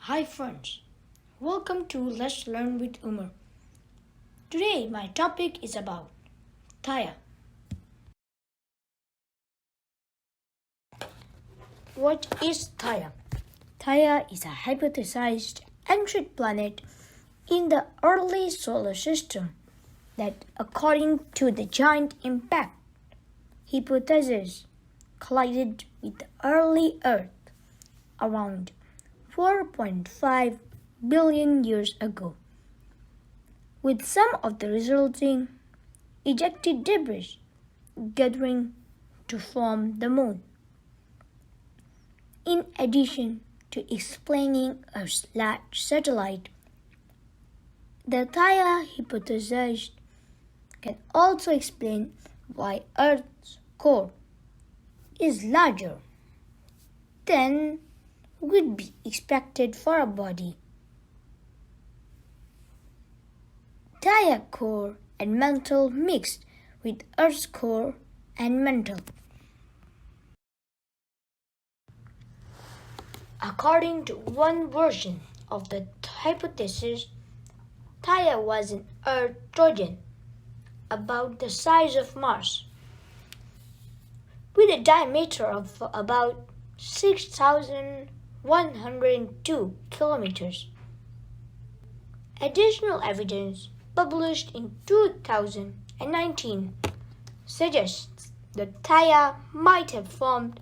Hi friends, welcome to Let's Learn with Umar. Today my topic is about Theia. What is Theia? Theia is a hypothesized ancient planet in the early solar system that, according to the giant impact hypothesis, collided with the early Earth around 4.5 billion years ago, with some of the resulting ejected debris gathering to form the Moon. In addition to explaining a large satellite, the Theia hypothesis can also explain why Earth's core is larger than would be expected for a body. Theia core and mantle mixed with Earth's core and mantle. According to one version of the hypothesis, Theia was an Earth Trojan about the size of Mars, with a diameter of about 6,102 kilometers. Additional evidence published in 2019 suggests that Theia might have formed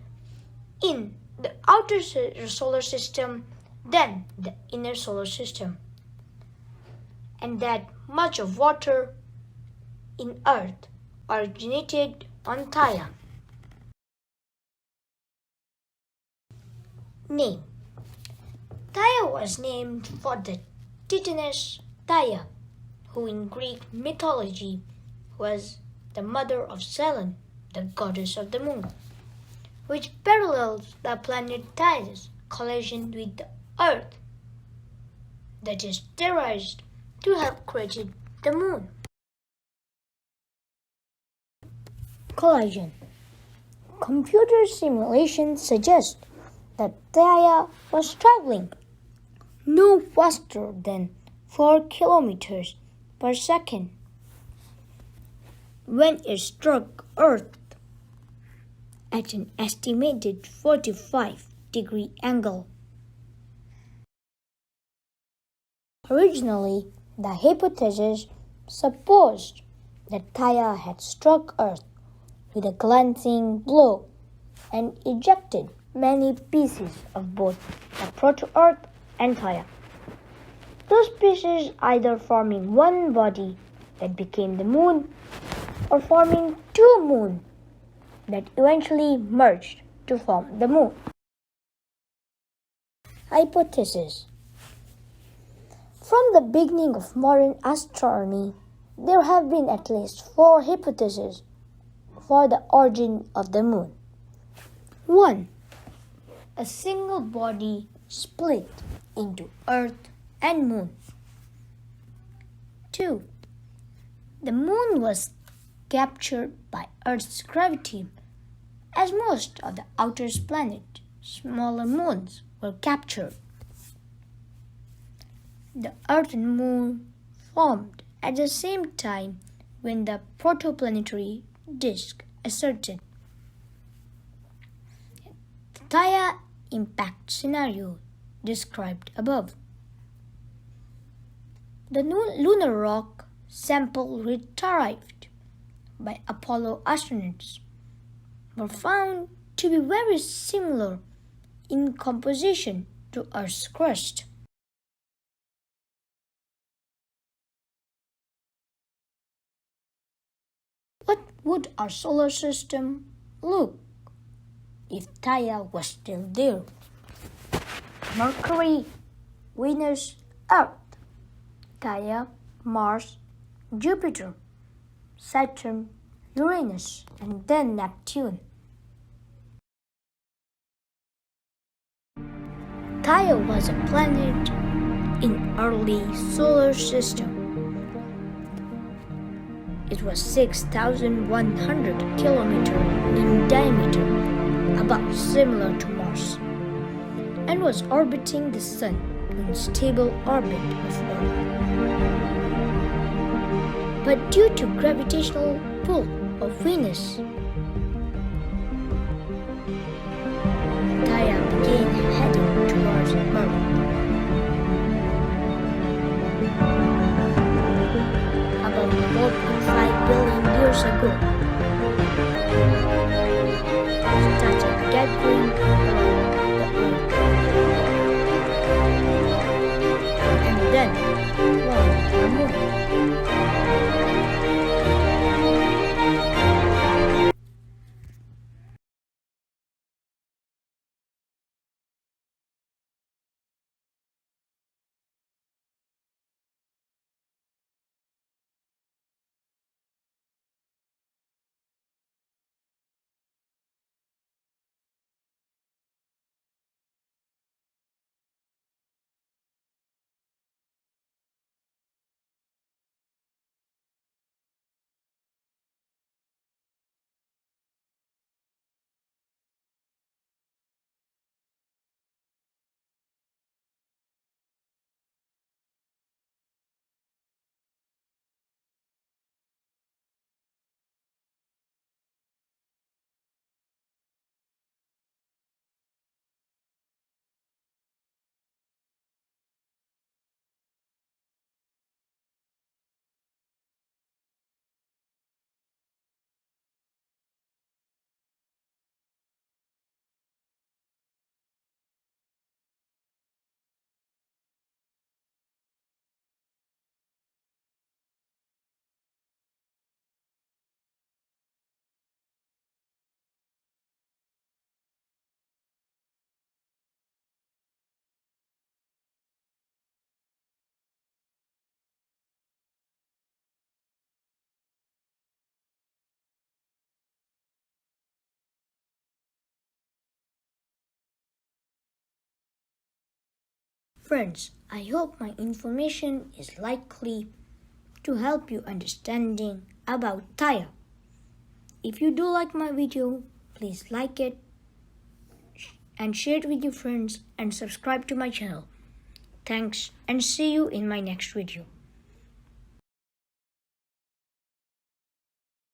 in the outer solar system than the inner solar system, and that much of water in Earth originated on Theia. Name: Theia was named for the Titaness Theia, who in Greek mythology was the mother of Selene, the goddess of the moon, which parallels the planet Theia's collision with the Earth that is theorized to have created the moon. Collision. Computer simulations suggest that Theia was traveling no faster than 4 kilometers per second when it struck Earth at an estimated 45-degree angle. Originally, the hypothesis supposed that Theia had struck Earth with a glancing blow and ejected many pieces of both the proto-Earth and Theia. Those pieces either forming one body that became the Moon or forming two moons that eventually merged to form the Moon. Hypothesis. From the beginning of modern astronomy, there have been at least 4 hypotheses for the origin of the Moon. 1. A single body split into Earth and Moon. 2. The Moon was captured by Earth's gravity, as most of the outer planet's smaller moons were captured. The Earth and Moon formed at the same time when the protoplanetary disk asserted. The Theia impact scenario described above. The lunar rock sample retrieved by Apollo astronauts were found to be very similar in composition to Earth's crust. What would our solar system look if Theia was still there? Mercury, Venus, Earth, Theia, Mars, Jupiter, Saturn, Uranus, and then Neptune. Theia was a planet in early solar system. It was 6,100 kilometers in diameter, about similar to Mars, and was orbiting the Sun in stable orbit of Earth. But due to gravitational pull of Venus, Theia began heading towards Earth. About 4.5 billion years ago, started gathering around the Earth, and then around the Moon. Friends, I hope my information is likely to help you understanding about Theia. If you do like my video, please like it and share it with your friends and subscribe to my channel. Thanks and see you in my next video.